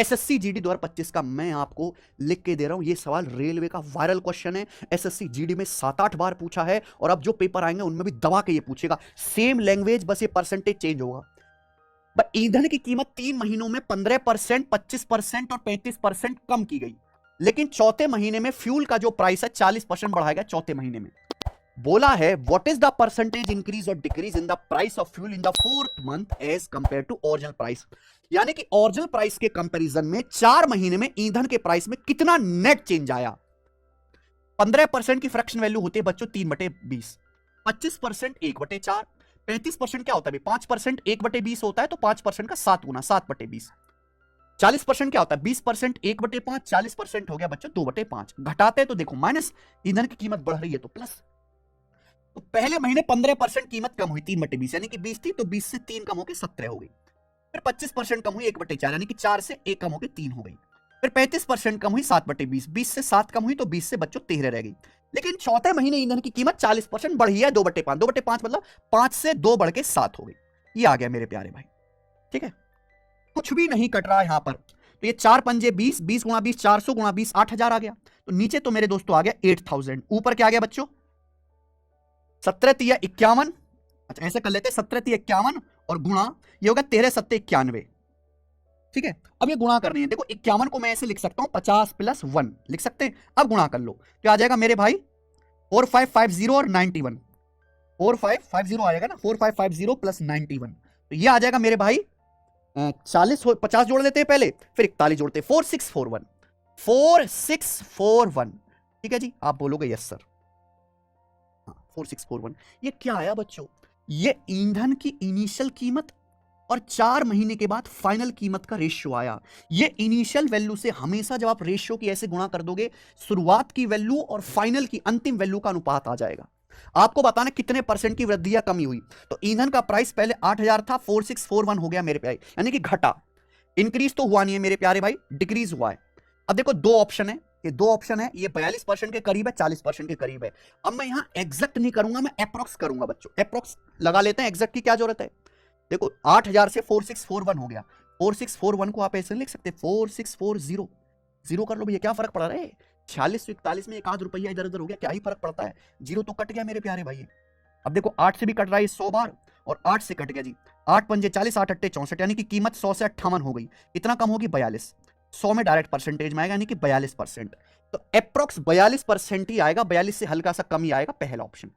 SSC GD 2025 का मैं आपको लिख के दे रहा हूं, ये सवाल रेलवे का वायरल क्वेश्चन है। एसएससी जीडी में 7-8 बार पूछा है और अब जो पेपर आएंगे उनमें भी दबा के ये पूछेगा। सेम लैंग्वेज, बस ये परसेंटेज चेंज होगा। ईंधन की कीमत 3 महीनों में 15%, 25% और 35% कम की गई, लेकिन चौथे महीने में फ्यूल का जो प्राइस है 40% बढ़ाया गया चौथे महीने में। बोला है what is the percentage increase और decrease in the price of fuel in the 4th month as compare to original price. यानी कि ओरिजिनल प्राइस के कंपैरिजन में 4 महीने में ईंधन के प्राइस में कितना नेट चेंज आया। 15% की फ्रैक्शन वैल्यू होती है बच्चों 3/20, 25% 1/4, 35% क्या होता है 5% 1/20 होता है, तो 5% का 7 गुना 7/20। 40% क्या होता है 20% 1/5, 40% हो गया बच्चों 2/5। घटाते हैं तो देखो माइनस, ईंधन की कीमत बढ़ रही है तो प्लस। तो पहले महीने 15% कीमत कम हुई 3/20, यानी कि 20 थी तो 20 से 3 कम होकर 17 हो गई। फिर 25% कम हुई 1/4, यानी कि 4 से 1 कम होकर 3 हो गई। फिर 35% कम हुई 7/20, 20 से 7 कम हुई तो 20 से बच्चों 13 रह गई। लेकिन चौथे महीने ईंधन की कीमत 40% बढ़ी है 2/5, 2/5 मतलब 5 से 2 बढ़ के 7 हो गई। ये आ गया मेरे प्यारे भाई, ठीक है। कुछ भी नहीं कट रहा है यहां पर, तो ये 4 पंजे 20, 20 गुणा 20 400 गुणा 20 8000 आ गया। तो नीचे तो मेरे दोस्तों आ गया 8000, ऊपर क्या आ गया बच्चों 17 तिया 51। अच्छा ऐसे कर लेते 17 तिया 51 और गुणा ये होगा 13 7 91, ठीक है। अब ये गुणा करनी है, देखो 51 को मैं ऐसे लिख सकता हूं 50 + 1 लिख सकते हैं। अब गुणा कर लो तो आ जाएगा मेरे भाई 4550 और 91, 4550 आ जाएगा ना, 4550 + 91, तो ये आ जाएगा मेरे भाई 40 50 जोड़ लेते हैं पहले, फिर 41 जोड़ते हैं 4641, 4641, ठीक है जी। आप बोलोगे यस सर, हाँ 4641। ये क्या आया बच्चों, ये ईंधन की इनिशियल कीमत और 4 महीने के बाद फाइनल कीमत का रेशियो आया। ये इनिशियल वैल्यू से हमेशा जब आप रेशियो की ऐसे गुणा कर दोगे, शुरुआत की वैल्यू और फाइनल की अंतिम वैल्यू का अनुपात आ जाएगा। आपको बताना कितने परसेंट की वृद्धि या कमी हुई। तो ईंधन का प्राइस पहले 8000 था, 4641 हो गया मेरे प्यारे, यानी कि घटा। इंक्रीज तो हुआ नहीं है मेरे प्यारे भाई, डिक्रीज हुआ है। अब देखो दो ऑप्शन है, ये दो ऑप्शन है, ये 42% के करीब है, 40% के करीब है। अब मैं यहां एग्जैक्ट नहीं करूंगा, मैं अप्रोक्स करूंगा बच्चों, अप्रोक्स लगा लेते हैं, एग्जैक्ट की क्या जरूरत है। देखो 8000 से 4641 हो गया, 4641 को आप ऐसे लिख सकते 4640, जीरो कर लो भैया, क्या फर्क पड़ रहा है 46 से 41 में 1 आध रुपया इधर उधर हो गया, क्या ही फर्क पड़ता है, जीरो तो कट गया मेरे प्यारे भाई। अब देखो 8 से भी कट रहा है 100 बार और 8 से कट गया जी, 8 पंजे 40, 8 अट्टे 64, यानी कि कीमत 100 से 58 हो गई। इतना कम होगी 42, 100 में डायरेक्ट परसेंटेज में आएगा, यानी कि 42%। तो अप्रोक्स 42% ही आएगा, 42 से हल्का सा कम ही आएगा पहला ऑप्शन।